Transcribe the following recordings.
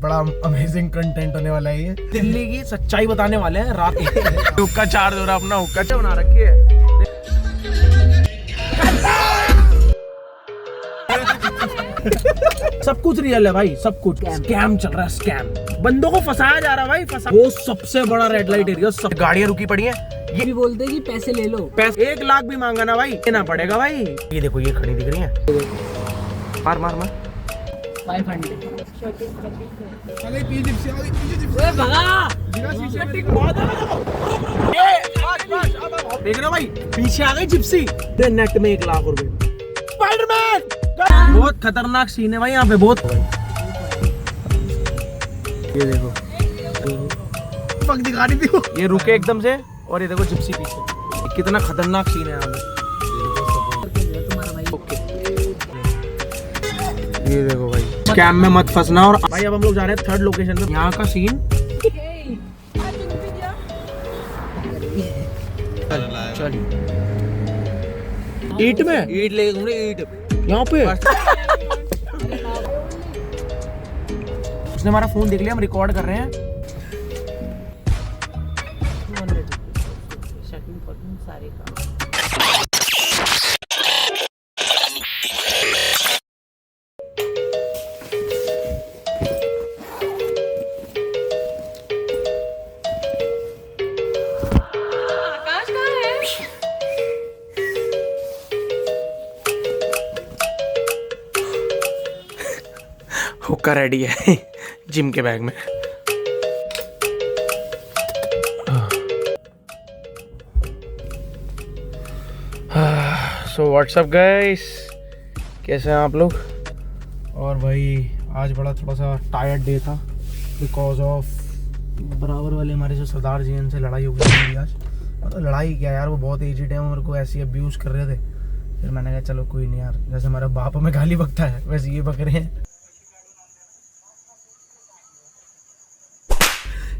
बड़ा amazing content होने वाला है ये। दिल्ली की सच्चाई बताने वाले हैं रात में। हुक्का चार्ज हो रहा अपना, हुक्का क्या बना रखी है। सब कुछ रियल है भाई, सब कुछ स्कैम चल रहा है, स्कैम। बंदों को फंसाया जा रहा है भाई, वो सबसे बड़ा रेड लाइट एरिया। सब गाड़ियां रुकी पड़ी हैं। ये भी बोलते हैं कि पैसे ले लो, पैसे 1 लाख भी मांगा ना भाई, देना पड़ेगा भाई। ये देखो, ये खड़ी दिख रही है। मार मार मार 500। देख रहे हो भाई, पीछे आ गई जिप्सी। नेट में 1 लाख रुपए। स्पाइडरमैन बहुत खतरनाक सीन है भाई यहाँ पे, बहुत। ये देखो, पग दिखा रही थी वो। ये रुके एकदम से, और ये देखो जिप्सी पीछे। कितना खतरनाक सीन है यहाँ पे। ओके, ये देखो भाई, स्कैम में मत फंसना। और भाई अब हम लोग जा रहे हैं 3rd लोकेशन पे। यहाँ का सीन चल, ईट में ईट लेके घूम रहे, ईट यहाँ पे। उसने हमारा फोन देख लिया, हम रिकॉर्ड कर रहे हैं। सारे काम। हुक्का रेडी है जिम के बैग में। सो व्हाट्सअप गाइस, कैसे हैं आप लोग। और भाई आज बड़ा थोड़ा सा टायर्ड डे था, बिकॉज ऑफ बराबर वाले हमारे जो सरदार जी, इनसे लड़ाई हो गई आज। मतलब लड़ाई क्या यार, वो बहुत एजिड है, मेरे को ऐसी अब्यूज़ कर रहे थे। फिर मैंने कहा चलो कोई नहीं यार, जैसे हमारा बाप हमें गाली बकता है वैसे ये बक रहे हैं।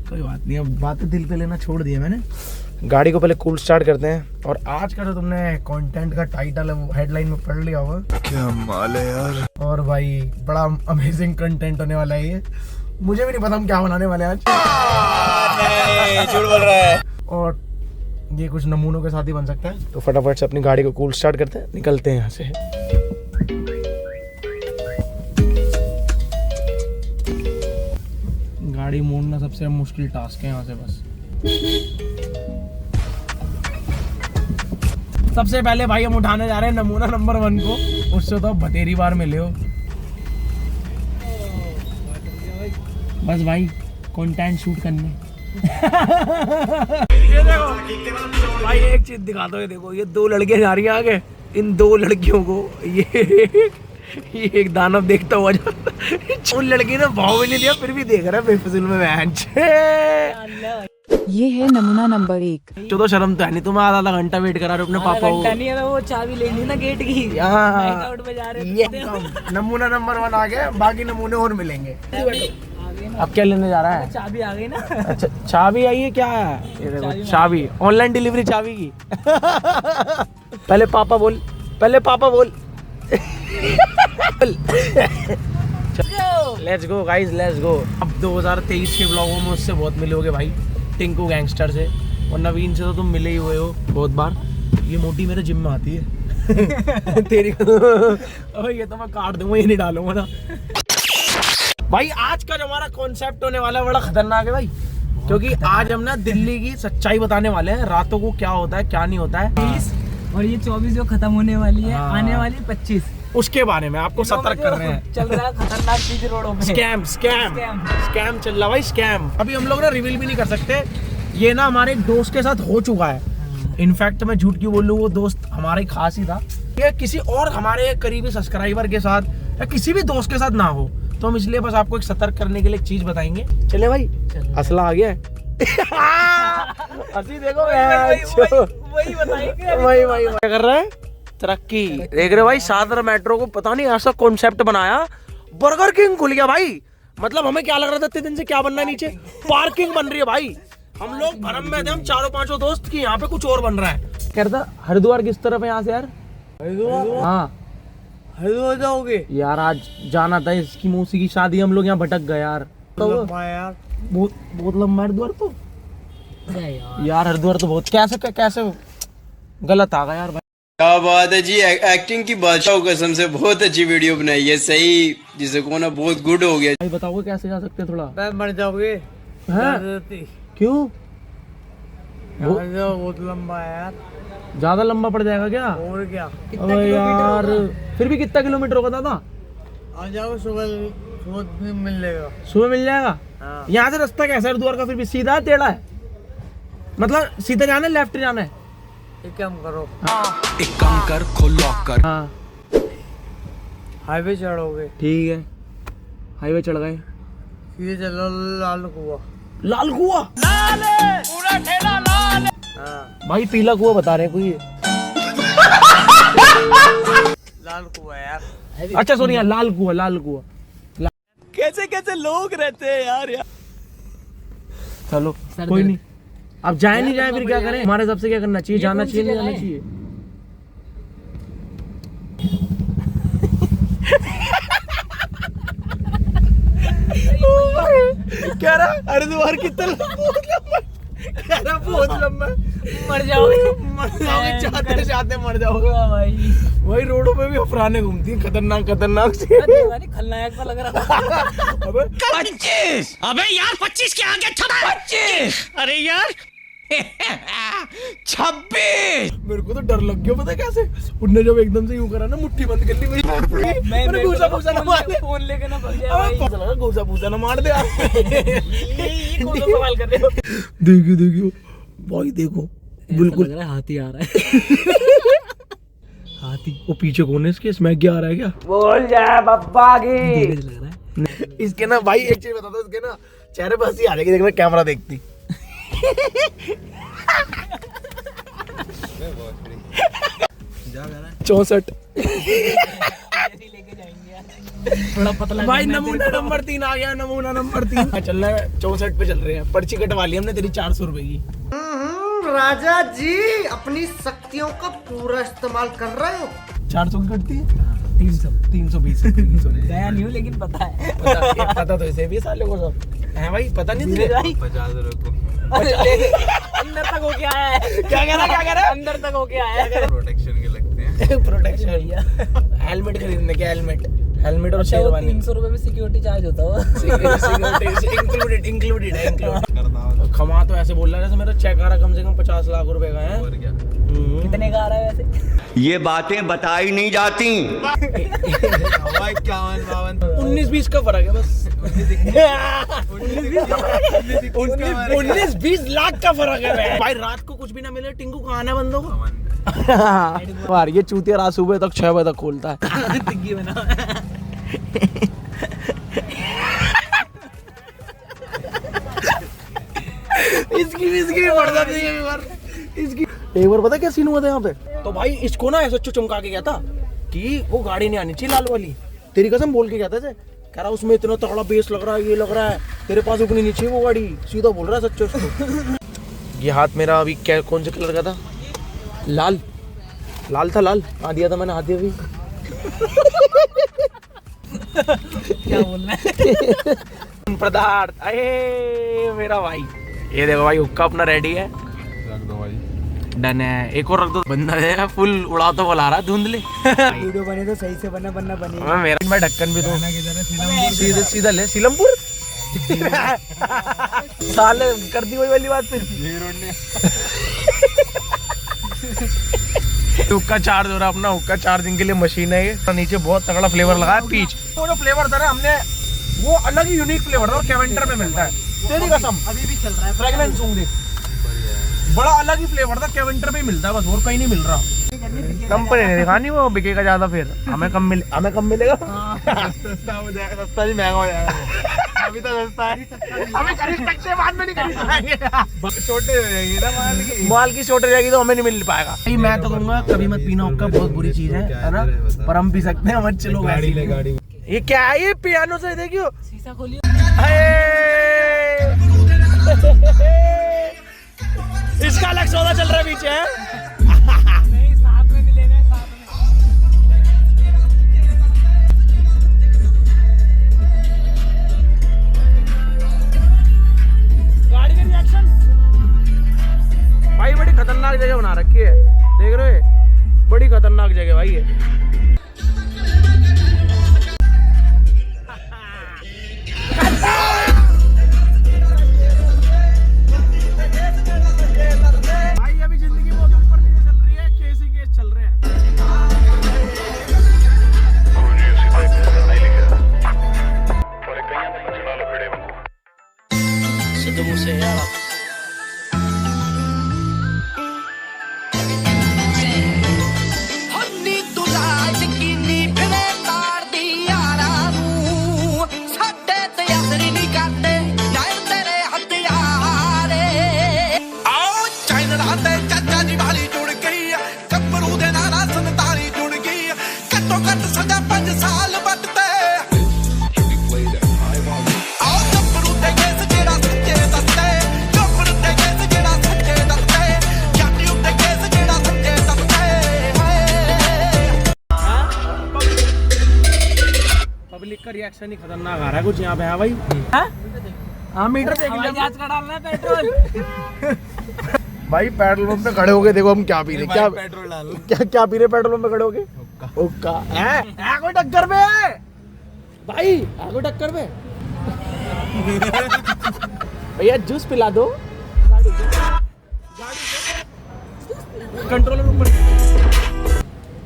कोई बात नहीं, अब बातें दिल पे लेना छोड़ दिया मैंने। गाड़ी को पहले कूल स्टार्ट करते हैं। और आज का जो तुमने कंटेंट का टाइटल है वो हेडलाइन में पढ़ लिया होगा। क्या माल है यार। और भाई बड़ा अमेजिंग कंटेंट होने वाला है ये। मुझे भी नहीं पता हम क्या बनाने वाले हैं आज। झूठ बोल रहा है। और ये कुछ नमूनों के साथ ही बन सकता है। तो फटाफट से अपनी गाड़ी को कूल स्टार्ट करते हैं, निकलते हैं यहाँ से। गाड़ी मोड़ना सबसे मुश्किल टास्क है यहाँ से। बस सबसे पहले भाई हम उठाने जा रहे हैं नमूना नंबर 1 को। उससे तो बतेरी बार मिले हो। बस भाई कंटेंट शूट करने। ये देखो भाई, एक चीज दिखा दो। ये देखो, ये 2 लड़कियां जा रही हैं आगे। इन 2 लड़कियों को ये एक दानव देखता हुआ जाता है। उन लड़की ने भाव भी नहीं दिया, फिर भी देख रहा है बेफिजुल में। ये है नमूना नंबर 1। तो शर्म तो है नहीं, तुम्हें आधा घंटा वेट करा रहे अपने पापा को। नहीं है, वो चाबी लेनी ना गेट की। यहाँ में जा रहे ये नमूना नंबर 1 आ गया, बाकी नमूने और मिलेंगे। अब क्या लेने जा रहा है? चाबी आ गई ना। अच्छा, चाबी आई है क्या है? ये देखो चाबी, ऑनलाइन डिलीवरी चाबी की। पहले पापा बोल, पहले पापा बोल। Let's go guys, let's go. अब 2023 के ब्लॉगों में उससे बहुत मिलोगे भाई, टिंकू गैंगस्टर से। और नवीन से तो तुम मिले ही हुए हो बहुत बार। ये मोटी मेरे जिम में आती है। तेरी अबे ये तो मैं काट दूंगा, ये नहीं डालूंगा ना भाई। आज का जो हमारा कॉन्सेप्ट होने वाला है बड़ा खतरनाक है भाई, क्योंकि आज हम ना दिल्ली की सच्चाई बताने वाले हैं। रातों को क्या होता है क्या नहीं होता है। 20 और ये 24 जो खत्म होने वाली है, आने वाली 25, उसके बारे में आपको सतर्क कर रहे हैं। चल रहा है खतरनाक चीज रोडों में। स्कैम स्कैम स्कैम चल रहा भाई, स्कैम। अभी हम लोग ना रिवील भी नहीं कर सकते। ये ना हमारे एक दोस्त के साथ हो चुका है। इनफैक्ट मैं झूठ क्यों बोलूं, वो दोस्त हमारे खास ही था। ये किसी और हमारे करीबी सब्सक्राइबर के साथ या किसी भी दोस्त के साथ ना हो, तो हम इसलिए बस आपको एक सतर्क करने के लिए एक चीज बताएंगे। चले भाई, असला आ गया है। हंसी देखो, वही बताएंगे। वही क्या कर रहा है, तरक्की देख रहे भाई। सादर मेट्रो को पता नहीं ऐसा कॉन्सेप्ट बनाया, बर्गर किंग खुल गया भाई। मतलब हमें क्या लग रहा था इतने दिन से, क्या बनना है नीचे, पार्किंग बन रही है भाई। हम लोग भरम में थे, हम 4-5 दोस्त की, यहाँ पे कुछ और बन रहा है। कह रहा था हरिद्वार किस तरफ है यहाँ से यार? हरिद्वार, हाँ हरिद्वार जाओगे यार? आज जाना था, इसकी मौसी की शादी, हम लोग यहाँ भटक गए यार। लगता होगा यार, बहुत लंबा हरिद्वार तो यार हरिद्वार तो बहुत कैसे गलत आ गया यार भाई। क्या बात है जी, एक्टिंग की बादशाह कसम से बहुत अच्छी वीडियो बनाई है, सही जिसे को ना बहुत गुड हो गया। भाई बताओगे कैसे जा सकते हैं थोड़ा? मैं मर जाओगे। हैं? क्यों? बहुत लंबा है यार। ज्यादा लंबा पड़ जाएगा क्या? और क्या? अबे यार फिर भी कितना किलोमीटर होगा दादा? आ जाओ सुबह मिलेगा। सुबह मिल जाएगा। हाँ। यहाँ से रास्ता कैसा है हरिद्वार का? फिर भी सीधा है टेढ़ा है? मतलब सीधा जाना है लेफ्ट जाना है? एक काम करो, एक काम कर, खोल लॉक कर। हाँ हाईवे चढ़ोगे, ठीक है, हाईवे चढ़ गए, सीधे चलो लाल कुआं। लाल कुआं? पूरा ठेला लाल। हाँ, भाई पीला कुआं बता रहे हैं कोई? लाल कुआं यार। अच्छा सॉरी यार, लाल कुआं। कैसे लोग रहते हैं यार। चलो कोई नहीं, अब जाए नहीं जाए फिर क्या करें? हमारे हिसाब से क्या करना चाहिए? जाना चाहिए नहीं जाना चाहिए? कह रहा हरिद्वार की तरफ बहुत लंबा मर जाओगे। चाहते चाहते मर जाओगे भाई। वही रोडों पे भी अफराने घूमती हैं, खतरनाक सी। खलनायक सा लग रहा। अबे 25। अबे यार 25 के आगे 25। अरे यार 26। मेरे को तो डर लग गया, पता कैसे? उनने जब एकदम से यूं करा ना, मुट्ठी बंद कर ली मेरी। मैंने घूसा ना मार दे, फोन लेके ना भाग जाए भाई। पता लगा घूसा ना मार दे। ये कौन सा सवाल कर रहे हो? देखियो भाई, देखो बिल्कुल लग रहा है हाथी आ रहा है। हाथी। वो पीछे कौन है इसके? स्मैक आ रहा है क्या? बोल जा बब्बा की। लग रहा है इसके ना भाई, एक चीज बता दो, इसके ना चेहरे पर हंसी आ जाएगी देखना, कैमरा देखती। 64 थोड़ा पतला भाई, नमूना नंबर 3 आ गया, नमूना नंबर 3 चल रहा है। 64 पे चल रहे हैं। पर्ची कटवा ली हमने तेरी 400 रुपए की। राजा जी अपनी शक्तियों का पूरा इस्तेमाल कर रहे हो। 400 की कटती है? 320 गया नहीं हूँ लेकिन पता है। पता तो इसे भी साले को सब है भाई, पता नहीं तुझे? 50 रुपए अंदर तक होके आया है। क्या कह रहा है? अंदर तक होके आया है। प्रोटेक्शन के लगते हैं। प्रोटेक्शन, हेलमेट खरीदने के, हेलमेट और शेरवानी। 300 रुपए में सिक्योरिटी चार्ज होता इंक्लूडेड है। खमा तो ऐसे बोल रहा है जैसे मेरा चेक आ रहा कम से कम 50 लाख रुपए का है। और क्या? कितने का आ रहा है वैसे? ये बातें बताई नहीं जाती। 19-20 का फर्क है बस। 19-20 लाख का फर्क है भाई। रात को कुछ भी ना मिले, टिंकू कहाँ है बंदों को? यार ये चूतिया रात सुबह तक 6 बजे तक खोलता है। टिग्गी बना। इसकी भी बढ़ जाती है इसकी। एक बार पता क्या सीन हुआ था यहाँ पे? तो भाई इसको ना ऐसा चमका के गया था कि वो गाड़ी नहीं आनी चाहिए लाल वाली। तेरी कसम बोल के गया था, कह रहा उसमें इतना तगड़ा बेस लग रहा है, ये लग रहा है, तेरे पास रुकनी नहीं चाहिए वो गाड़ी। सीधा बोल रहा है सच्चे उसको। ये हाथ मेरा अभी क्या, कौन से कलर का था? लाल था। लाल आ दिया था मैंने, हाथ दिया भी। क्या बोलना है? पदार्थ, अरे मेरा भाई, ये देखो भाई, हुक्का अपना रेडी है। रख दो भाई। डन है। एक और रख दो। बंदा है फुल उड़ा तो बोला रहा धुंधले। वीडियो बने तो सही से बना बनेगा। मेरा मैं ढक्कन भी दूं। सीधा ले सीलमपुर। साले कर दी वही वाली बात फिर। हुक्का चार्ज हो रहा अपना, हुक्का चार्जिंग के लिए मशीन है ये। नीचे बहुत तगड़ा फ्लेवर लगा है पीच। वो जो फ्लेवर था ना हमने, वो अलग ही यूनिक फ्लेवर था और कैवेंटर में मिलता है। तेरी कसम अभी भी चल रहा है। फ्रेगनेंस होंगे, बड़ा अलग ही फ्लेवर था, कैवेंटर में मिलता है बस, और कहीं नहीं मिल रहा। कंपनी ने दिखानी, वो बिकेगा ज्यादा फिर हमें कम मिलेगा। सस्ता हो जाएगा, सस्ता ही महंगा हो जाएगा। अभी तो सस्ता है, हमें खरीद सकते हैं, बाद में नहीं खरीद पाएंगे। छोटे हो जाएगी ना माल की छोटे रहेगी तो हमें नहीं मिल पाएगा। मैं तो कहूँगा कभी मत पीना हुक्का, बहुत बुरी चीज है ना, पर हम पी सकते हैं। मत चलो गाड़ी। ये क्या है? ये पियानो से देखियो, शीशा खोलियो। इसका अलग सौदा चल रहा है पीछे। नहीं, साथ में मिलेंगे, साथ में। जगह बना रखी है, देख रहे हो? बड़ी खतरनाक जगह भाई ये। भाई अभी जिंदगी बहुत ऊपर नीचे चल रही है, केस ही केस चल रहे हैं। सिद्धू मूसेवाला पब्लिक का रिएक्शन ही खतरनाक आ रहा है कुछ यहाँ पे। हाँ भाई, हाँ मीटर देख लिया, आज का डालना है पेट्रोल। भाई पेट्रोल पंप पे खड़े हो गए, देखो हम क्या पी रहे, क्या पेट्रोल डाल, क्या पी रहे पेट्रोल पंप पे खड़े हो गए? हुक्का है कोई टक्कर पे भाई, है कोई टक्कर पे? भैया जूस पिला दो, कंट्रोलर ऊपर।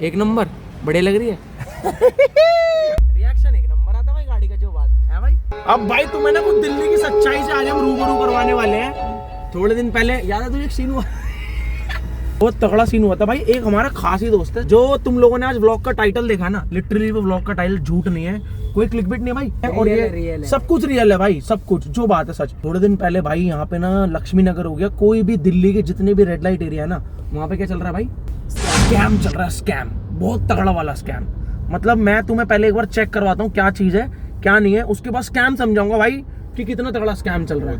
एक नंबर, बढ़िया लग रही है। रिएक्शन एक नंबर आता भाई गाड़ी का, जो बात है भाई। अब भाई तुम्हें ना कुछ दिल्ली की सच्चाई से आज हम रूबरू करवाने वाले हैं। थोड़े दिन पहले याद है तुझे एक सीन हुआ, बहुत तगड़ा सीन हुआ था भाई। एक हमारा खास ही दोस्त है, जो तुम लोगों ने आज व्लॉग का टाइटल देखा ना, लिटरली वो व्लॉग का टाइटल झूठ नहीं है, कोई क्लिकबिट नहीं है भाई, और ये सब कुछ रियल है भाई, सब कुछ जो बात है सच। थोड़े दिन पहले भाई यहाँ पे ना लक्ष्मी नगर हो गया, कोई भी दिल्ली के जितने भी रेड लाइट एरिया है ना, वहाँ पे क्या चल रहा है भाई? स्कैम चल रहा है, स्कैम, बहुत तगड़ा वाला स्कैम। मतलब मैं तुम्हें पहले एक बार चेक करवाता हूँ क्या चीज है क्या नहीं है, उसके बाद स्कैम समझाऊंगा भाई कि कितना तगड़ा स्कैम चल रहा है,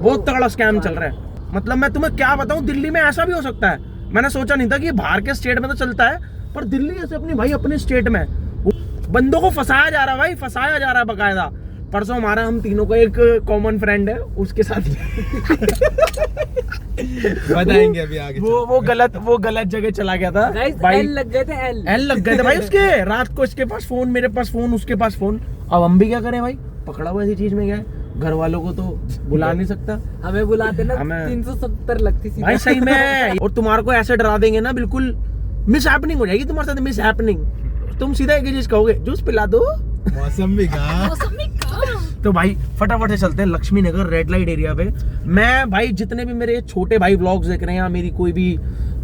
बहुत तगड़ा स्कैम चल रहा है। मतलब मैं तुम्हें क्या बताऊं, दिल्ली में ऐसा भी हो सकता है, मैंने सोचा नहीं था कि बाहर के स्टेट में तो चलता है, पर दिल्ली ऐसे अपनी भाई अपने स्टेट में बंदों को फंसाया जा रहा है भाई, फंसाया जा रहा है बकायदा। परसों हमारा हम तीनों का एक कॉमन फ्रेंड है, उसके साथ बताएंगे अभी आगे। वो गलत जगह चला गया था भाई, एल लग गए थे भाई उसके। रात को इसके पास फोन, मेरे पास फोन, उसके पास फोन। अब हम भी क्या करें भाई, पकड़ा हुआ ऐसी चीज में गया है, घर वालों को तो बुला नहीं सकता, हमें बुलाते ना, हमें 370 लगती थी भाई सही में। और तुम्हारे को ऐसे डरा देंगे ना, बिल्कुल मिस हैपनिंग हो जाएगी तुम्हारे साथ, मिस हैपनिंग। तुम सीधा एक चीज कहोगे, जूस पिला दो, मौसम भी कहा। तो भाई फटाफट से चलते हैं लक्ष्मी नगर रेड लाइट एरिया पे। मैं भाई जितने भी मेरे छोटे भाई व्लॉग्स देख रहे हैं, या मेरी कोई भी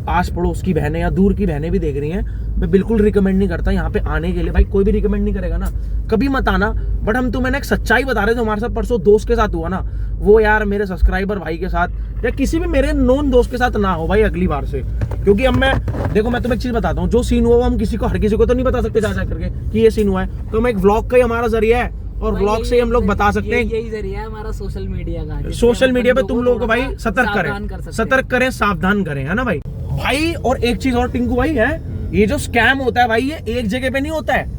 आस पड़ोस की बहनें या दूर की बहनें भी देख रही हैं, मैं बिल्कुल रिकमेंड नहीं करता यहाँ पे आने के लिए। भाई कोई भी रिकमेंड नहीं करेगा ना, कभी मत आना। बट हम तुम्हें एक सच्चाई बता रहे थे, हमारे साथ परसों दोस्त के साथ हुआ ना, वो यार मेरे सब्सक्राइबर भाई के साथ या किसी भी मेरे नॉन दोस्त के साथ ना हो भाई अगली बार से। क्योंकि अब मैं देखो, मैं तुम्हें एक चीज बताता हूँ, जो सीन हुआ वो हम किसी को, हर किसी को तो नहीं बता सकते जा करके कि ये सीन हुआ है। तो मैं एक व्लॉग का ही हमारा जरिया है, और व्लॉग से हम लोग बता सकते हैं, यही जरिया है हमारा सोशल मीडिया का। सोशल मीडिया पे तुम लोगों को भाई सतर्क करें, सावधान करें, है ना भाई। भाई और एक चीज और टिंकू भाई है, ये जो स्कैम होता है भाई, ये एक जगह पे नहीं होता है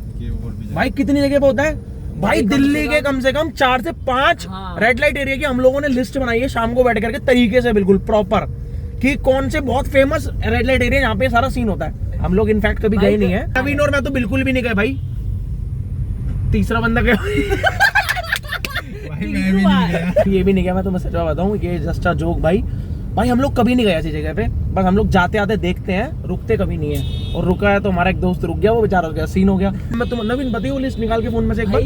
भाई, कितनी जगह पे होता है भाई। दिल्ली के कम से कम 4 से 5 रेड लाइट एरिया की हम लोगों ने लिस्ट बनाई है, शाम को बैठ करके तरीके से बिल्कुल प्रॉपर, कि कौन से बहुत फेमस रेड लाइट एरिया यहाँ पे सारा सीन होता है। हम लोग इनफैक्ट कभी गए नहीं है, नवीन और मैं तो बिल्कुल भी नहीं गए भाई। तीसरा बंदा गया ये भी नहीं गया, मैं तो सच बताऊं, ये जस्ट अ जोक भाई। भाई हम लोग कभी नहीं गए ऐसी जगह पे, बस हम लोग जाते आते देखते हैं, रुकते कभी नहीं है। और रुका है तो हमारा एक दोस्त रुक गया, वो बेचारा हो गया, सीन हो गया। मैं तुम नवीन बताइए वो लिस्ट निकाल के फोन में से, एक बार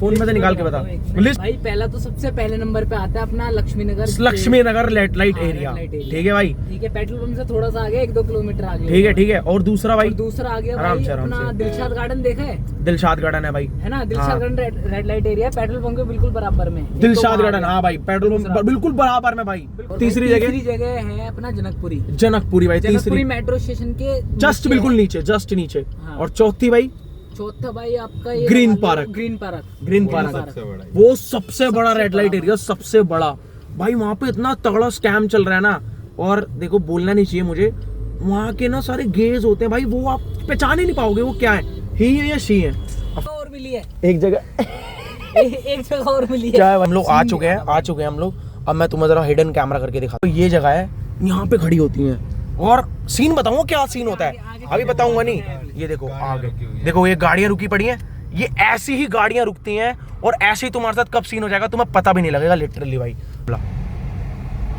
फोन में से निकाल के बता लिस्ट। भाई पहला तो सबसे पहले नंबर पे आता है अपना लक्ष्मी नगर रेड लाइट एरिया, ठीक है भाई, ठीक है। पेट्रोल पंप से थोड़ा सा आगे 1-2 किलोमीटर आगे, ठीक है। और दूसरा भाई, दूसरा आ गया भाई अपना दिलशाद गार्डन, देखा है? दिलशाद गार्डन है भाई, है ना, Dilshad garden red light area, petrol pump के बिल्कुल बराबर में दिलशाद गार्डन। हाँ भाई पेट्रोल पंप बिल्कुल बराबर में भाई। तीसरी जगह है अपना जनकपुरी भाई, तीसरी मेट्रो स्टेशन के जस्ट बिल्कुल नीचे, जस्ट नीचे। और चौथा भाई आपका ये ग्रीन पार्क, वो सबसे बड़ा रेड लाइट एरिया, सबसे बड़ा भाई। वहाँ पे इतना तगड़ा स्कैम चल रहा है ना, और देखो बोलना नहीं चाहिए मुझे, वहाँ के ना सारे गेज होते हैं भाई, वो आप पहचान ही नहीं पाओगे वो क्या है, ही है या शी है। और मिली है एक जगह एक जगह और मिली है। क्या है, हम लोग आ चुके हैं हम लोग। अब मैं तुम्हें जरा हिडन कैमरा करके दिखाता हूँ। ये जगह है, यहाँ पे खड़ी होती हैं, और सीन बताऊंगा क्या सीन होता है, अभी बताऊंगा नहीं। ये देखो आगे देखो, ये गाड़ियां रुकी पड़ी हैं, ये ऐसी ही गाड़ियां रुकती हैं और ऐसे ही तुम्हारे साथ कब सीन हो जाएगा तुम्हें पता भी नहीं लगेगा लिटरली भाई।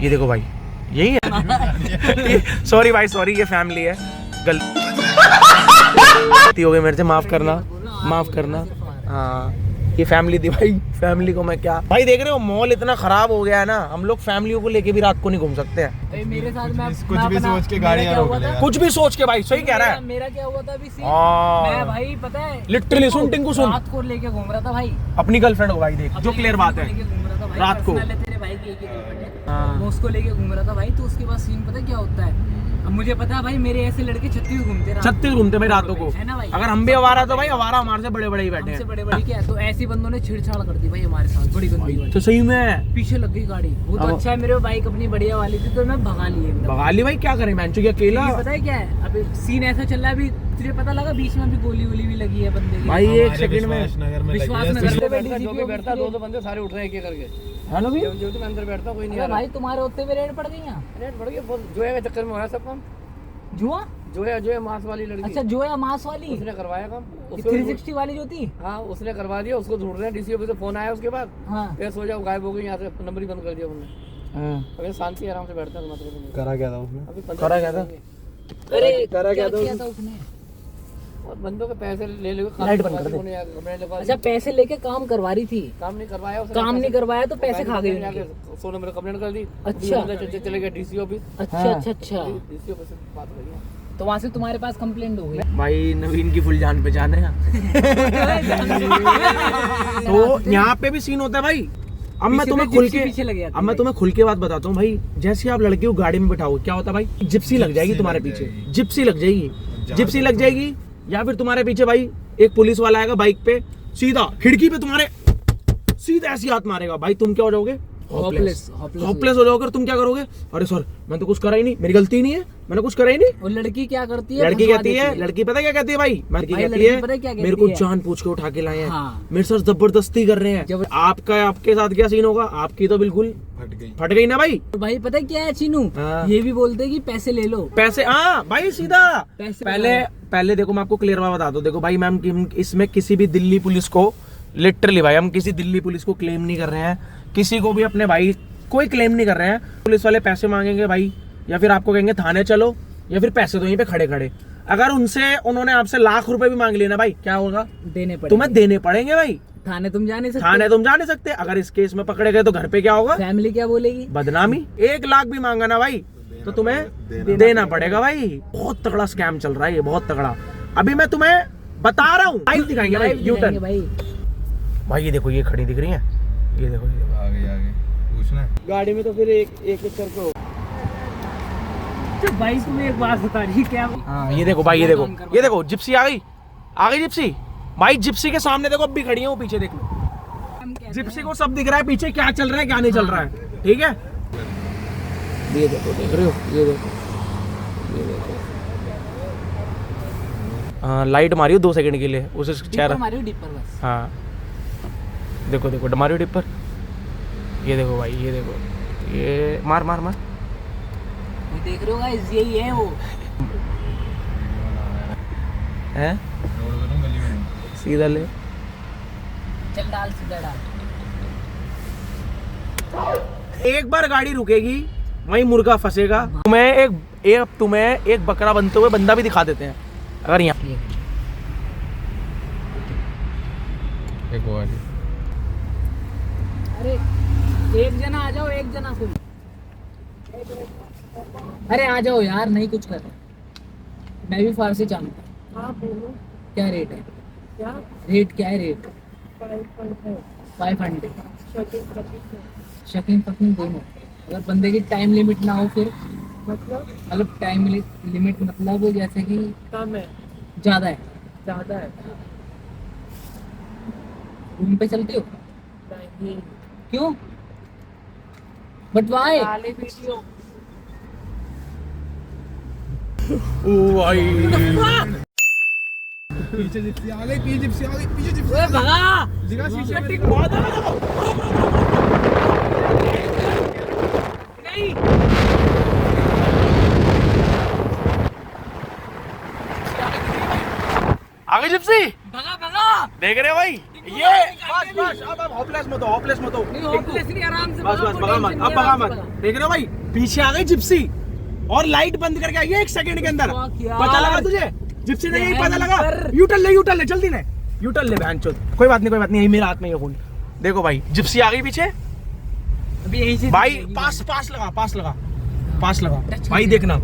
ये देखो भाई, यही है। सॉरी भाई सॉरी, ये फैमिली है, गलती हो गई मेरे से, माफ करना। हाँ ये फैमिली थी भाई, फैमिली को मैं क्या भाई, देख रहे हो मॉल इतना खराब हो गया है ना, हम लोग फैमिलियों को लेके भी रात को नहीं घूम सकते हैं। मेरे साथ में कुछ भी सोच के गाड़ियां रोक लेगा। कुछ भी सोच के भाई, सही कह रहा है। मेरा क्या हुआ था अभी सीन, हाँ। मैं भाई पता है लिटरली सुन टिंकू सुन, रात को लेके घूम रहा था भाई अपनी गर्लफ्रेंड को भाई, देख जो क्लियर बात है, लेके घूम रहा था भाई, रात को। पर्सनल है तेरे भाई की एक ही गर्लफ्रेंड है, हाँ। मैं उसको लेके घूम रहा था भाई। तो उसके बाद सीन पता है क्या होता है, अब मुझे पता है भाई मेरे ऐसे लड़के 36 घूमते रात को। 36 घूमते भाई रातों को, है ना भाई। अगर हम भी आवारा तो भाई आवारा हमारे से बड़े बड़े ही बैठे हमसे हैं। बड़े बड़े क्या है, तो ऐसी बंदों ने छेड़छाड़ कर दी भाई हमारे साथ, बड़ी गंदी वाली। तो सही में पीछे लग गई गाड़ी, वो तो अब- अच्छा है मेरे बाइक अपनी बढ़िया वाली थी, तो मैं भगा ली एकदम। बगाली भाई, क्या करें मैंचो, अकेला ये पता है क्या है, अभी सीन ऐसा चल रहा है, अभी तुझे पता लगा बीच में अभी गोली वोली भी लगी है बंदे की। भाई, एक सेकंड में नगर में विश्वास लगी है। नगर पे जो भी बैठता दो बंदे सारे उठ रहे हैं एक एक करके। हेलो भी जो मैं अंदर बैठता कोई नहीं आ अरे रहा। भाई तुम्हारे होते हुए रेड पड़ गई यहाँ। रेट बढ़ गया बहुत, जोया के चक्कर में हुआ सब काम। जुआ, जो है मांस वाली लड़की। अच्छा जोया मास वाली, उसने करवाया काम, उसको 360 वाली जो थी। हाँ उसने करवा दिया, उसको ढूंढ रहे हैं, डीसी ऑफिस से फोन आया उसके बाद, हाँ फिर सो जाओ गायब हो गई, यहाँ से नंबर ही बंद कर दिया उन्होंने। अभी शांति आराम से बैठता है मतलब। करा क्या था उसने? अभी करा क्या था? अरे करा क्या किया था उसने? और बंदों के पैसे ले ले, लाइट बंद कर दे। अच्छा पैसे लेके काम करवा रही थी, काम नहीं करवाया उसने, काम नहीं करवाया तो पैसे खा गई जाके उनके। 100 नंबर कंप्लेंट कर दी। अच्छा। चले गए डीसी ऑफिस, अच्छा अच्छा अच्छा, डीसी ऑफिस से बात करी। तो वहाँ से तुम्हारे पास कंप्लेंट हो गई। भाई नवीन की फुल जान पहचान है। तो यहाँ पे भी सीन होता है भाई। अब मैं तुम्हें खुल के पीछे लग गया था अब मैं तुम्हें खुल के बात बताता हूँ भाई। जैसे आप लड़के को गाड़ी में बिठाओ, क्या होता है भाई, जिप्सी लग जाएगी तुम्हारे पीछे, जिप्सी लग जाएगी, या फिर तुम्हारे पीछे भाई एक पुलिस वाला आएगा बाइक पे, सीधा खिड़की पे तुम्हारे सीधा ऐसी हाथ मारेगा भाई, तुम क्या हो जाओगे, Hopeless हॉपलेस हो जाओगे। तुम क्या करोगे, अरे सर मैं तो कुछ करा ही नहीं, मेरी गलती नहीं है, मैंने कुछ करा ही नहीं। और लड़की क्या करती है, लड़की फंसवा कहती देती है, लड़की पता क्या कहती है भाई, लड़की भाई, कहती लड़की है पता है क्या कहती मेरे को है? जान पूछ के उठा के लाए हैं, हाँ। मेरे साथ जबरदस्ती कर रहे हैं। आपके साथ क्या सीन होगा, आपकी तो बिल्कुल फट गई ना भाई। तो भाई पता है क्या है चीनू, हाँ। ये भी बोलते हैं कि पैसे ले लो। पैसे, हाँ भाई सीधा पैसे पहले देखो मैं आपको क्लियर बात बता दूं, देखो भाई मैम इसमें किसी भी दिल्ली पुलिस को, लिटरली भाई हम किसी दिल्ली पुलिस को क्लेम नहीं कर रहे हैं, किसी को भी अपने भाई कोई क्लेम नहीं कर रहे हैं। पुलिस वाले पैसे मांगेंगे भाई, या फिर आपको कहेंगे थाने चलो, या फिर पैसे दो यहीं पे खड़े खड़े। अगर उन्होंने आपसे लाख रुपए भी मांग लिए ना भाई, क्या होगा, देने पड़े, तुम्हें देने पड़ेंगे भाई। थाने तुम जा नहीं सकते, थाने तुम जा नहीं सकते। अगर इस केस में पकड़े गए तो घर पे क्या होगा, फैमिली क्या बोलेगी, बदनामी। 1 लाख भी मांगा ना भाई तो तुम्हें देना पड़ेगा भाई। बहुत तगड़ा स्कैम चल रहा है ये, बहुत तगड़ा। अभी मैं तुम्हें बता रहा हूँ, लाइव दिखाएंगे भाई, लाइव यू दिखाएंगे टर्न भाई। भाई। ये देखो ये खड़ी दिख रही है, ये देखो आगे पूछना है। गाड़ी में तो फिर एक करके हो। तो भाई तुम्हें एक बात बता रही क्या, हाँ ये देखो भाई, ये देखो जिप्सी आ गई जिप्सी भाई। जिप्सी के सामने देखो अब भी खड़ी है वो, पीछे देख लो, जिप्सी को सब दिख रहा है पीछे क्या चल रहा है क्या नहीं चल रहा है, ठीक है। ये देखो, देख रहे हो, ये देखो हाँ, लाइट मारी हो 2 सेकंड के लिए, उसे चेहरा, हमारे डिपर बस। हाँ देखो मारियो डिपर। ये देखो भाई, ये देखो, ये मार ये देख रहे हो गाइस, यही है वो। हैं, सीधा ले, चल डाल, सीधा डाल। एक बार गाड़ी रुकेगी वहीं मुर्गा फंसेगा। तुम्हें एक बकरा बनते हुए बंदा भी दिखा देते हैं अगर यहाँ। एक वो वाली। अरे एक जना आ जाओ, एक जना कोई, अरे आ जाओ यार, नहीं कुछ कर, मैं भी फारसी जानता हूँ। क्या रेट है, रेट क्या है, रेट 500। शकिंग फकिंग दोनों। अगर बंदे की टाइम लिमिट ना हो फिर, मतलब टाइम लिमिट मतलब जैसे कि कम है, ज़्यादा है, रूम पे चलते हो, क्यों, बट वाई, ओ भाई पीछे जिप्सी आ गई, पीछे जिप्सी भगा दिखा शीशे में। नहीं जिप्सी भगा भगा देख रहे हो भाई ये बस अब हॉपलेस मत हो hopeless नहीं, आराम से बस भगा मत, अब भगा मत। देख रहे हो भाई पीछे आ गई जिप्सी और लाइट बंद करके आई है 1 सेकंड के अंदर। पता लगा तुझे जिप्सी ने यही पता लगा। यूटर्न ले जल्दी ले, यूटर्न ले बहनचोद। कोई बात नहीं यही मेरे हाथ में ये फोन। देखो भाई जिप्सी आ गई पीछे अभी यहीं से भाई। पास लगा भाई। देखना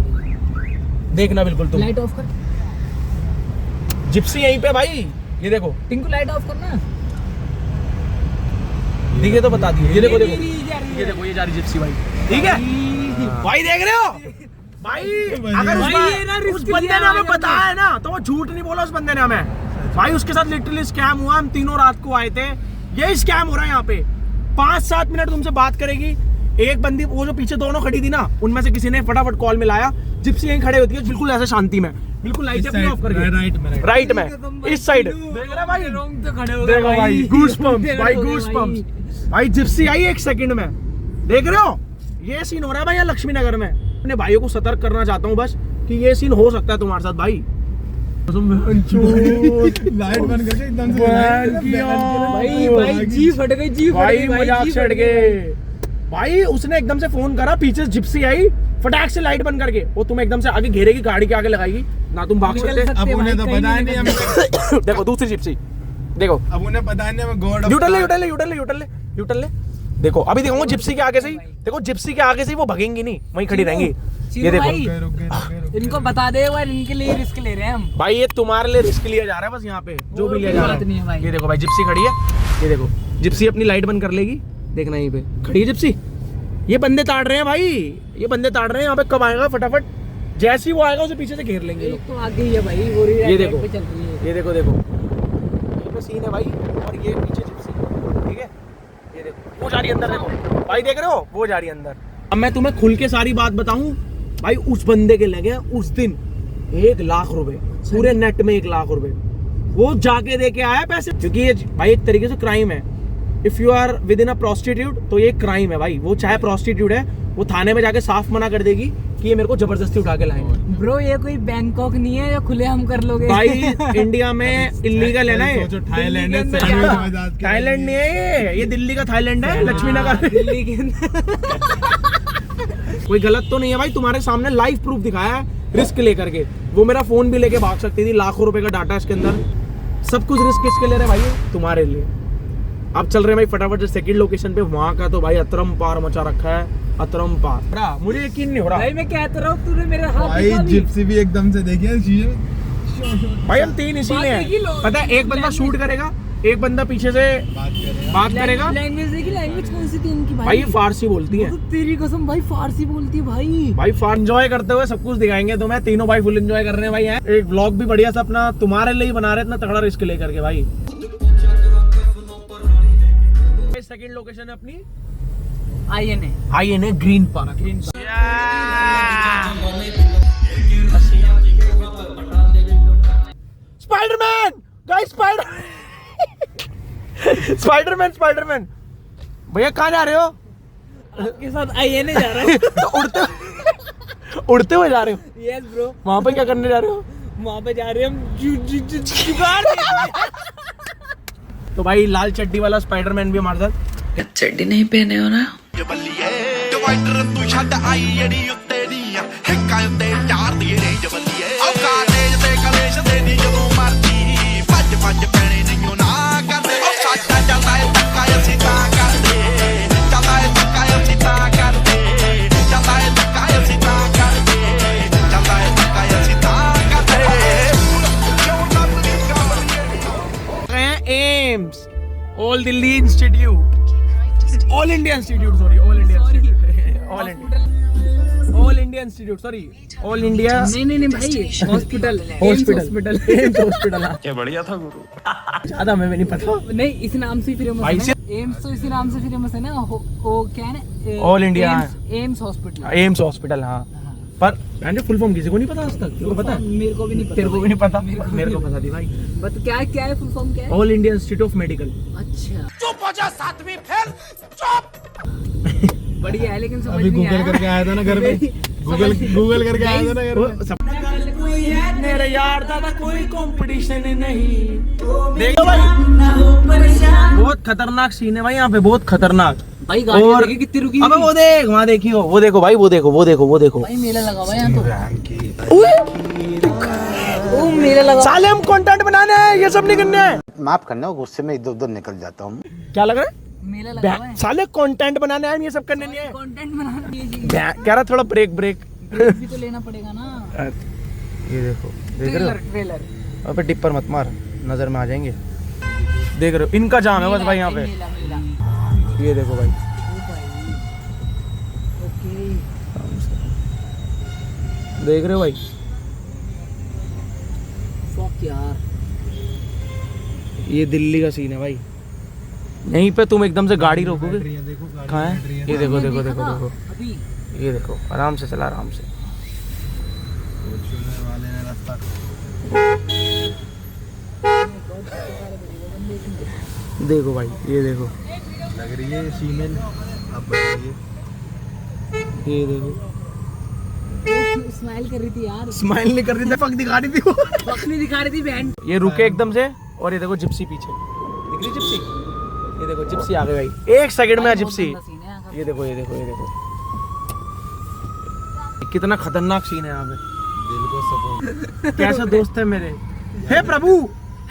बिल्कुल तुम। लाइट ऑफ कर जिप्सी यहीं पे भाई, ये देखो टिंकू, लाइट ऑफ करना। दिखे तो बता दिए। ये देखो ये जा रही जिप्सी भाई, ठीक है भाई। देख रहे हो भाई, अगर उस बंदे ने हमें बताया है ना तो वो झूठ नहीं बोला उस बंदे ने हमें। भाई उसके साथ लिटरली स्कैम हुआ। हम तीनों रात को आए थे, यही स्कैम हो रहा है यहाँ पे। 5-7 मिनट तुमसे बात करेगी, एक बंदी वो जो पीछे दोनों खड़ी थी ना, उनमें से किसी ने फटाफट कॉल मिलाया। जिप्सी यहीं खड़े होती है बिल्कुल ऐसे शांति में, बिल्कुल लाइट अपनी ऑफ करके राइट में इस साइड। देख रहा भाई, देखो भाई गूज़बम्प्स भाई। जिप्सी आई 1 सेकंड में। देख रहे हो ये सीन हो रहा है भाई यहाँ लक्ष्मी नगर में। अपने भाइयों को सतर्क करना चाहता हूँ बस कि ये सीन हो सकता है तुम्हारे साथ भाई। लाइट बंद करके एकदम से भाई जी फट गई भाई मजाक छड़ गए भाई। उसने एकदम से फोन करा, पीछे जिप्सी आई फटाक से लाइट बंद करके। वो तुम्हें एकदम से आगे घेरेगी, गाड़ी के आगे लगाएगी ना, तुम भाग सकते। अब उन्हें तो पता नहीं हमें। देखो दूसरी जिप्सी देखो, अब उन्हें पता नहीं हमें गॉड। यूटर्न ले। देखो अभी देखो जिप्सी के आगे से ही, देखो जिप्सी के आगे से ही वो भगेंगी नहीं, वहीं खड़ी रहेंगी। ये देखो इनको बता दे यार, इनके लिए रिस्क ले रहे हैं हम भाई। ये तुम्हारे लिए रिस्क लिया जा रहा है बस यहाँ पे, जो भी लिया जा रहा है। ये देखो भाई जिप्सी खड़ी है, ये देखो जिप्सी अपनी लाइट बंद कर लेगी। देखना यहीं पे खड़ी है जिप्सी। ये बंदे ताड़ रहे हैं भाई, ये बंदे ताड़ रहे हैं। यहाँ पे कब आएगा फटाफट, जैसे ही वो आएगा उसे पीछे से घेर लेंगे। तो आ गई है भाई, ये देखो ये देखो यहीं पे सीन है भाई। और ये पीछे जिप्सी, ठीक है ये देखो वो जा रही है अंदर। देखो भाई देख रहे हो वो जा रही है अंदर। अब मैं तुम्हें खुल के सारी बात बताऊं भाई, उस बंदे के लगे उस दिन 1 लाख रुपए, पूरे नेट में 1 लाख रुपए वो जाके दे के आया पैसे। क्योंकि ये भाई एक तरीके से क्राइम है। If you are with in a prostitute तो ये क्राइम है भाई। वो चाहे प्रोस्टिट्यूट है, वो थाने में जाके साफ मना कर देगी कि ये मेरे को जबरदस्ती उठा के लाएंगे। ब्रो ये कोई बैंकॉक नहीं है या खुले हम कर लोगे भाई। इंडिया में इलीगल है ना ये। थाईलैंड थाईलैंड नहीं है ये दिल्ली का थाईलैंड है, लक्ष्मी नगर। दिल्ली के अंदर कोई गलत तो नहीं है भाई, तुम्हारे सामने लाइव प्रूफ दिखाया है रिस्क लेकर के। वो मेरा फोन भी लेके भाग सकती थी, लाखों रुपए का डाटा इसके अंदर। सब कुछ रिस्क किसके ले रहे भाई, तुम्हारे लिए। अब चल रहे भाई फटाफट सेकंड लोकेशन पे। वहां का तो भाई अतरम पार मचा रखा है, अतरम पार। मुझे यकीन नहीं हो रहा भाई, मैं कहता रहा हूँ तूने मेरे हाथ भाई जिप्सी भी एकदम से देखिए भाई। हम 3 इसीलिए हैं, पता है। एक बंदा शूट करेगा, एक बंदा पीछे से बात करेगा। लैंग्वेज देखी, लैंग्वेज कौन सी थी इनकी भाई फारसी बोलती है। तो तेरी कसम भाई फारसी बोलती है भाई। भाई फार एंजॉय करते हुए सब कुछ दिखाएंगे तुम्हें। तीनों भाई फुल एंजॉय कर रहे हैं भाई। यहाँ एक व्लॉग भी बढ़िया सा अपना तुम्हारे लिए ही बना रहे, इतना तगड़ा रिस्क लेकर के भाई। सेकंड लोकेशन है अपनी INA green park. Spiderman guys, Spiderman भैया कहाँ जा रहे हो? आपके साथ INA जा रहा है। तो उड़ते हुए जा रहे हो? Yes bro. वहाँ पे क्या करने जा रहे हो? वहाँ पे जा रहे हैं हम जुगाड़। तो भाई लाल चड्डी वाला स्पाइडरमैन भी हमारे साथ। चड्डी नहीं पहने हो ना? AIIMS all Delhi institute, all India institute, sorry all India नहीं भाई, हॉस्पिटल क्या बढ़िया था गुरु। ज्यादा हमें भी नहीं पता। नहीं इस नाम से फेमस भाई है ना, एम्स तो इसी नाम से फेमस है ना। वो क्या है ना, ऑल इंडिया एम्स हॉस्पिटल। हाँ पर मैंने फुल फॉर्म किसी को नहीं पता आज तक। तेरे को पता? मेरे को भी नहीं पता। तेरे को भी नहीं पता? मेरे को पता थी भाई। बट क्या है फुल फॉर्म क्या है? All India institute of medical. अच्छा चुप हो जा सातवीं फेल, चुप। बढ़िया है लेकिन समझ अभी नहीं आया। गूगल करके आया था ना घर पे। गूगल करके आया था ना घर पे। मेरे यार दादा कोई कंपटीशन नहीं। देखो भाई बहुत खतरनाक सीन है भाई यहाँ पे, बहुत खतरनाक। भाई गाड़ी और देखी कितनी रुकी अबे वो देख वहाँ देखियो, वो देखो भाई, वो देखो, वो देखो, वो देखो भाई मेला लगा हुआ है यहाँ तो। ओ मेला लगा। साले हम कंटेंट बनाने हैं, ये सब नहीं करने हैं। माफ करना, गुस्से में इधर उधर निकल जाता हूँ। क्या लग रहा है? मेला लगा हुआ है। साले कंटेंट बनाने हैं, ये सब करने नहीं है। कंटेंट बनाना चाहिए। कह रहा थोड़ा ब्रेक ब्रेक भी तो लेना पड़ेगा ना। ये देखो, देख रहे हो? ट्रेलर अबे टिप्पर मत मार, नजर में आ जाएंगे। देख रहे हो इनका जाम है बस भाई यहाँ पे। मेला मेला। ये देखो भाई, ओ भाई ओके। देख रहे हो भाई? फक यार, ये दिल्ली का सीन है भाई। यहीं पे तुम एकदम से गाड़ी रोकोगे। कहाँ है? ये देखो देखो देखो देखो, अभी ये देखो आराम से चला, आराम से। देखो भाई, ये देखो लग रही है सीमेन। अब बताइए, ये देखो, स्माइल कर रही थी यार। स्माइल नहीं कर रही थी, फक दिखा रही थी वो। फक नहीं दिखा रही थी बैंड। ये रुके एकदम से, और ये देखो जिप्सी पीछे दिख रही, जिप्सी। ये देखो जिप्सी आ गई भाई, 1 सेकंड में जिप्सी। ये देखो, ये देखो, ये देखो कितना खतरनाक सीन है यहाँ पे। दिल को सुकून। कैसा दोस्त है मेरे। हे प्रभु,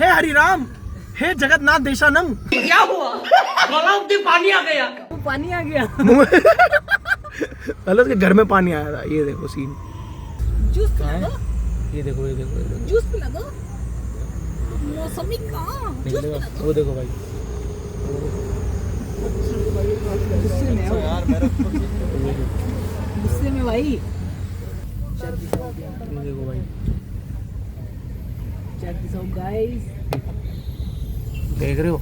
हे हरि राम, हे जगन्नाथ देशानम। क्या हुआ? गला पानी आ गया। पानी आ गया। अलग के घर में पानी आया था। ये देखो सीन, जूस पिला दो। ये देखो, ये देखो, ये देखो। जूस पिला दो। मौसमी कहाँ? जूस पिला दो। वो देखो भाई, गुस्से में भाई। ये देखो भाई, चेक दिस आउट गाइस। देख रहे हो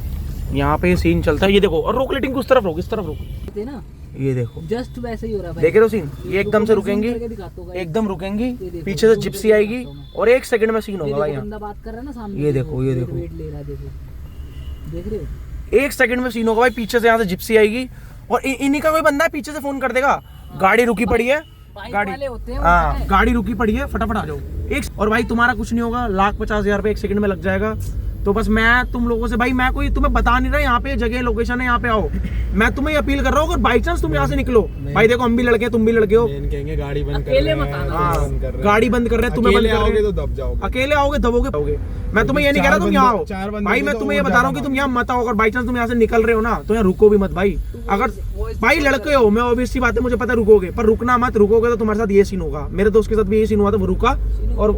यहाँ पे ये सीन चलता है। ये देखो, और रोक लेटिंग उस तरफ रोक, इस तरफ रोक। थे ना, ये देखो जस्ट वैसे ही हो रहा है भाई। देख रहे हो सीन? ये एकदम से रुकेंगी, एकदम रुकेंगी, पीछे से जिप्सी आएगी और 1 सेकंड में सीन होगा भाई यहाँ। बंदा बात कर रहा है ना सामने। ये देखो, ये देखो, वेट ले रहा है, देखो देख रहे हो? 1 सेकंड में सीन होगा भाई। पीछे से यहाँ से जिप्सी आएगी और इन्हीं का कोई बंदा है पीछे से फोन कर देगा, गाड़ी रुकी पड़ी है, गाड़ी, हाँ गाड़ी रुकी पड़ी है, फटाफट आ जाओ। और भाई तुम्हारा कुछ नहीं होगा, 1,50,000 रुपए 1 सेकंड में लग जाएगा। तो बस मैं तुम लोगों से भाई, मैं कोई तुम्हें बता नहीं रहा यहाँ पे जगह लोकेशन है, यहाँ पे आओ। मैं तुम्हें अपील कर रहा हूँ, अगर बाई चांस तुम यहाँ से निकलो भाई, देखो हम भी लड़के, तुम भी लड़के हो, कहेंगे गाड़ी बंद कर अकेले रहे मत हैं, आना। हाँ गाड़ी बंद कर रहे हैं, तुम्हें बंद कर रहे आओगे हैं, तो दब जाओगे। अकेले आओगे दबोगे। मैं तुम्हें ये नहीं कह रहा तुम यहाँ आओ चार बंदे भाई, तो मैं तुम्हें ये और बता रहा हूँ कि तुम यहाँ मत आओ। अगर बाई चांस तुम यहाँ से निकल रहे हो ना, तो यहाँ रुको भी मत भाई। अगर भाई लड़के हो, मैं ऑब्वियस सी बात है, मुझे पता है रुकोगे, पर रुकना मत। रुकोगे तो तुम्हारे साथ ये सीन होगा। मेरे दोस्त के साथ भी ये सीन हुआ था, वो रुका और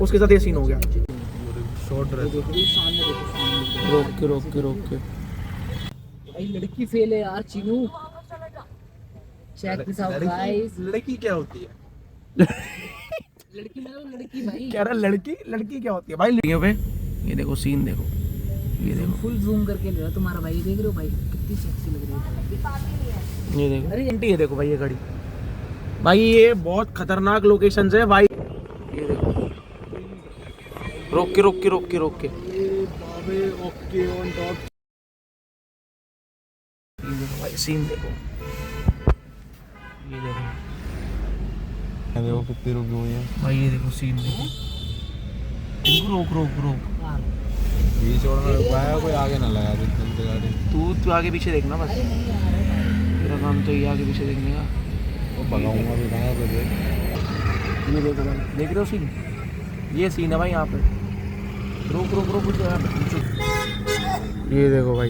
उसके साथ ये सीन हो गया। रोक के रोक के रोक के भाई लड़की फेल है यार Chinu. Check this out guys. लड़की क्या होती है? लड़की मतलब लड़की भाई। कह रहा लड़की, लड़की क्या होती है भाई लड़कियों पे? ये देखो सीन, देखो ये देखो, फुल जूम करके ले रहा तुम्हारा भाई। देख रहे हो भाई कितनी सेक्सी लग रही है। ये देखो, अरे ये देखो भाई, ये गाड़ी भाई, ये बहुत खतरनाक लोकेशन है भाई। ये देखो, रोक के रोक के रोक के रोक के। Okay on top. ये देखो भाई सीन, देखो ये देखो देखो कितनी रुकी हुई है भाई, ये देखो सीन, देखो इनको रोक रोक रोक। बीच रोड में रुकवाया, कोई आगे ना लगा दे एकदम से गाड़ी। तू आगे पीछे देखना बस, तेरा काम तो ये आगे पीछे देखने का। वो भगाऊंगा भी कहाँ पे देख। ये देखो भाई, देख रहे हो सीन? ये सीन है भाई यहाँ पे। रोक रोक रोक, ये देखो भाई,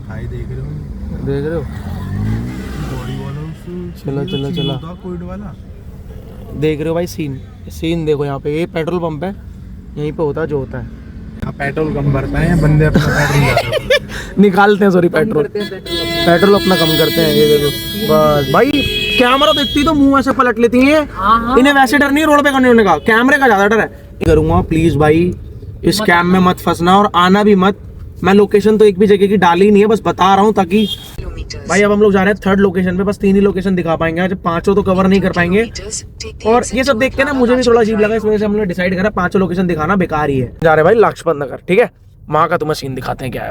भाई देख रहे हो, देख रहे हो? बॉडी वाला चला चला चला, कोविड वाला। देख रहे हो भाई सीन? सीन देखो यहाँ पे, ये पेट्रोल पंप है, यहीं पे होता है जो होता है। यहाँ पेट्रोल कम भरता है, बंदे अपना पेट्रोल निकालते हैं, सॉरी पेट्रोल अपना कम करते हैं। ये देखो बस भाई, कैमरा देखती तो मुंह ऐसे पलट लेती हैं। इन्हें वैसे डर नहीं रोड पे करने होने का, कैमरे का ज्यादा डर है। करूंगा प्लीज भाई, इस स्कैम में मत फंसना और आना भी मत। मैं लोकेशन तो एक भी जगह की डाली नहीं है, बस बता रहा हूँ ताकि भाई। अब हम लोग जा रहे हैं 3rd लोकेशन पे, बस 3 ही लोकेशन दिखा पाएंगे आज, 5 तो कवर नहीं कर पाएंगे। और ये सब देख के ना मुझे भी थोड़ा अजीब लगा, इस वजह से हमने डिसाइड करा 5 लोकेशन दिखाना बेकार ही है। जा रहे भाई लाजपत नगर, ठीक है? वहाँ का तुम्हें सीन दिखाते हैं क्या है।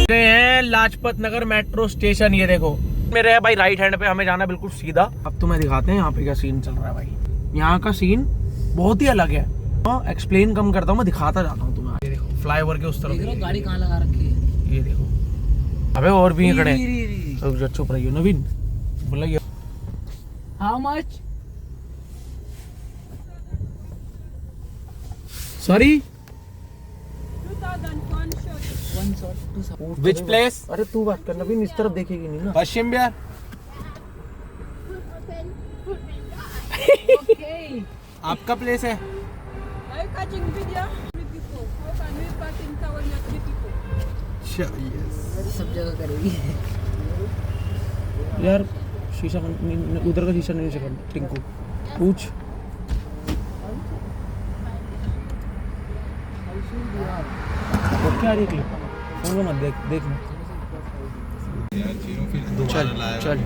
गए हैं लाजपत नगर मेट्रो स्टेशन। ये देखो मेरे है भाई राइट हैंड पे, हमें जाना बिल्कुल सीधा। अब तुम्हें दिखाते हैं यहाँ पे क्या सीन चल रहा है भाई। यहाँ का सीन बहुत ही अलग है। एक्सप्लेन कम करता हूँ, मैं दिखाता जाता हूँ तुम्हें। ये देखो फ्लाईओवर के उस तरफ गाड़ी कहाँ लगा रखी है, ये देखो। अबे और भी खड़े, चुप रहिए नवीन, बोला how much sorry which place? अरे तू बात कर नवीन, इस तरफ देखेगी नहीं ना। पश्चिम बिहार। आपका प्लेस है? सब जगह करेगी यार शीशा उधर का शीशा नहीं सकता। टिंकू पूछ। क्या देख लो मत देख देखना। चल चल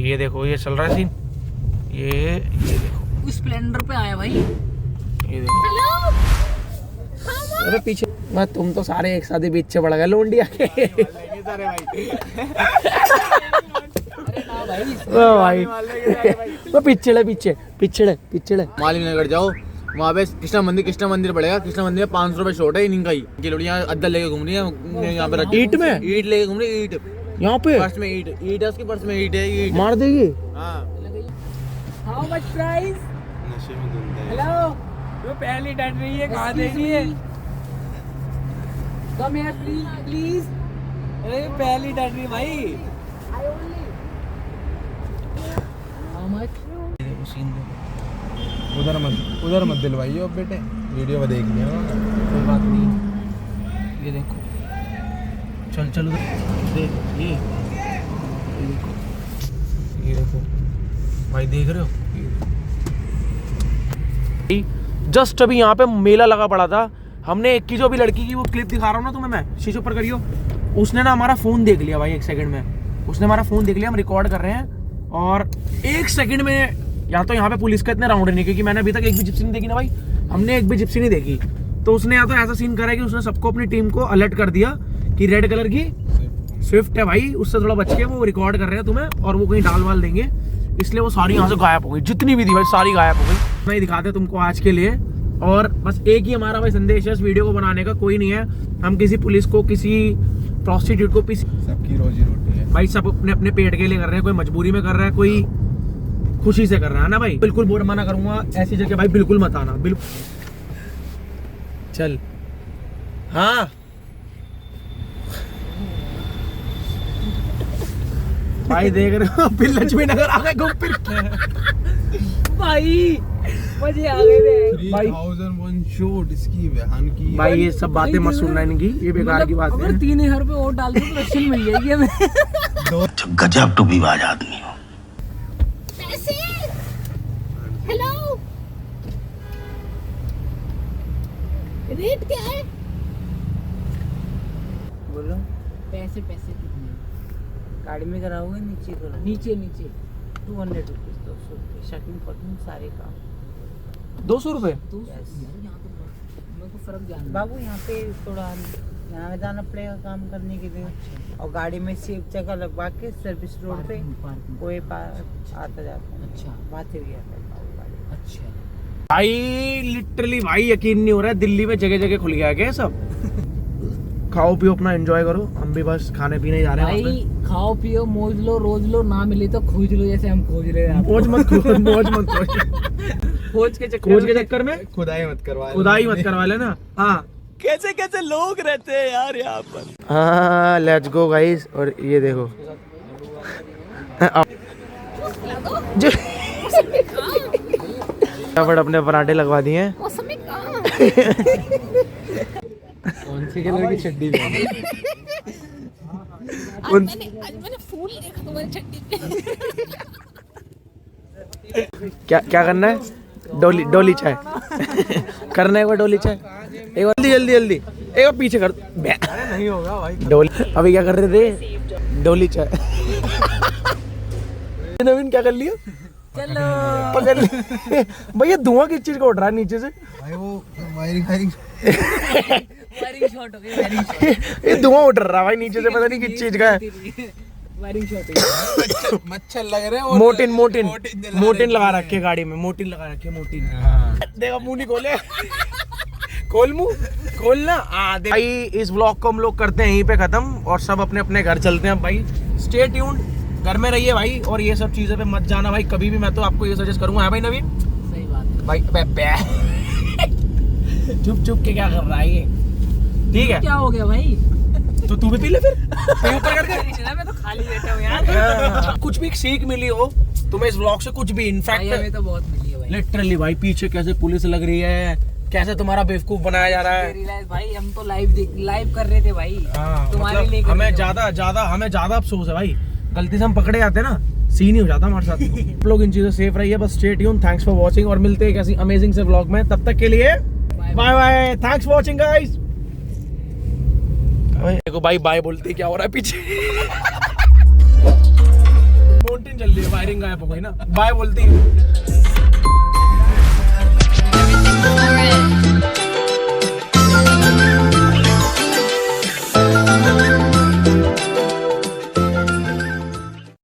ये देखो ये चल रहा है सीन। ये देखो स्प्लेंडर पे आया भाई। ये देखो अरे पीछे मैं, तुम तो सारे एक साथ ही पीछे पड़ गए लोंडिया के। भाई वो पिछड़े पीछे पिछड़े पिछड़े। मालिक नगर जाओ, वहाँ पे कृष्णा मंदिर पड़ेगा। कृष्णा मंदिर में 500 रुपए शॉर्ट है इनका ही। ये लोड़ियाँ अद्दल लेके घूम रही है यहाँ पे। ईट में ईट लेके घूम रही है। ईट यहाँ पे पर्स में ईट है, उसकी पर्स में ईट है। ईट मार देगी। हाँ हाउ मच प्राइस? नशे में धुंध है। हेलो, वो पहली डर रही है, कहाँ देगी ये? Come here please. अरे पहली डर रही भाई। How much? उधर मत दिलवाइए अब बेटे, वीडियो में देख लिया। कोई बात नहीं। ये देखो चल चल उधर देख। ये देखो भाई, देख रहे हो? जस्ट अभी यहाँ पे मेला लगा पड़ा था। हमने एक की जो अभी लड़की की वो क्लिप दिखा रहा हूँ ना तुम्हें मैं, शीशे पर करियो। उसने ना हमारा फ़ोन देख लिया भाई, 1 सेकंड में उसने हमारा फ़ोन देख लिया। हम रिकॉर्ड कर रहे हैं और 1 सेकंड में, या तो यहाँ पे पुलिस का इतने राउंड नहीं, क्योंकि मैंने अभी तक एक भी जिप्सी नहीं देखी ना भाई, हमने एक भी जिप्सी नहीं देखी। तो उसने या तो ऐसा सीन करा कि उसने सबको, अपनी टीम को अलर्ट कर दिया कि रेड कलर की स्विफ्ट है भाई, उससे थोड़ा बच के वो रिकॉर्ड कर रहे हैं तुम्हें और वो कहीं डाल वाल देंगे, इसलिए वो सारी यहाँ से गायब हो गई। जितनी भी थी भाई सारी गायब हो गई। नहीं दिखाते तुमको आज के लिए। और बस एक ही हमारा भाई संदेश है इस वीडियो को बनाने का, कोई नहीं है हम किसी पुलिस को, किसी प्रोस्टिट्यूट को, सबकी रोजी रोटी है भाई। सब अपने अपने पेट के लिए कर रहे हैं, कोई मजबूरी में कर रहा है, कोई खुशी से कर रहा है ना भाई। बिल्कुल बोल मना करूंगा ऐसी जगह भाई, बिल्कुल मत आना। बिल्कुल चल। हाँ भाई देख रहे हो फिर लक्ष्मी नगर आ गए घूम फिर भाई मजे आ गए भाई। 3001 शॉट इसकी बहन की। भाई ये सब बातें मत सुनना इनकी, ये बेकार की बात है। अगर 3000 रुपए और डाल दो तो रक्षण मिल जाएगी हमें। गजब टू विवाद आदमी हो। हेलो, रेट क्या है? बोलो पैसे कितने? गाड़ी में कराओगे नीचे करो, नीचे 200 रुपीज, 200 रुपये शर्टिंग फटिंग सारे काम। 200 रुपये? मेरे को फर्क जाना बाबू, यहाँ पे थोड़ा यहाँ जाना पड़ेगा काम करने के लिए। और गाड़ी में सेफ जगह लगवा के सर्विस रोड पे कोई आता जाता। अच्छा वहाँ फिर गया था। अच्छा भाई लिटरली भाई यकीन नहीं हो रहा है, दिल्ली में जगह जगह खुल गया है क्या सब। खाओ पियो अपना एंजॉय करो, हम भी बस खाने पीने जा रहे हैं। भाई खाओ पियो मौज लो, रोज लो, ना मिले तो खोज लो जैसे हम खोज रहे हैं। मौज मत खोज के चक्कर में खुदाई मत करवा लेना। हाँ कैसे कैसे लोग रहते हैं यार यहाँ पर। हाँ लेट्स गो गाइस। और ये देखो फटाफट अपने पराठे लगवा दिए हैं। कौन सी कलर की चड्डी पहनी? आज मैंने फूल देखा तुम्हारी चड्डी पे। क्या करना है? डोली चाय करना है। वो डोली चाय एक बार जल्दी एक बार पीछे कर। नहीं होगा भाई डोली अभी क्या कर रहे थे? डोली चाय। नवीन क्या कर लिया? चलो पकड़ ले भैया। धुआं किस चीज का उठ रहा है नीचे से? भाई वो वायरिंग वायरिंग शॉट हो गई, वायरिंग शॉट। ये धुआं उठ रहा है भाई नीचे से, पता नहीं किस चीज का है। Wiring shot. मच्छर लग रहे हैं। मोटिन लगा रखे गाड़ी में, मोटिन लगा रखे, मोटिन। देखो मुंह नहीं खोले, खोल मुंह, खोलना। भाई इस व्लॉग को हम लोग करते हैं यहीं पे खत्म और सब अपने अपने घर चलते हैं भाई। स्टे ट्यून्ड, घर में रहिए भाई, और ये सब चीजों पे मत जाना भाई कभी भी। मैं तो आपको ये सजेस्ट करूंगा। है भाई नवीन? सही बात है भाई चुप के क्या कर रहा है ये? ठीक है, क्या हो गया भाई? तो तू भी पी ले फिर, पी ऊपर करके। मैं तो खाली बैठा हूँ यार। कुछ भी सीख मिली हो तुम्हें इस व्लॉग से, कुछ भी इनफैक्ट हमें तो बहुत मिली है भाई। लिटरली भाई, पीछे कैसे पुलिस लग रही है, कैसे तुम्हारा बेवकूफ बनाया जा रहा है। रियलाइज भाई, हम तो लाइव कर रहे थे भाई। तुम्हारे लिए हमें ज्यादा अफसोस है भाई, गलती से हम पकड़े जाते ना, सीन ही हो जाता हमारे साथ। आप लोग इन चीजों से सेफ रहिए, बस stay tuned. Thanks for watching, और मिलते हैं एक ऐसी अमेजिंग से व्लॉग में। तब तक के लिए bye bye, thanks for watching guys. देखो भाई बाय बोलते क्या हो रहा है पीछे। माउंटेन चल रही है, वायरिंग गायब हो गई ना, बाय बोलती।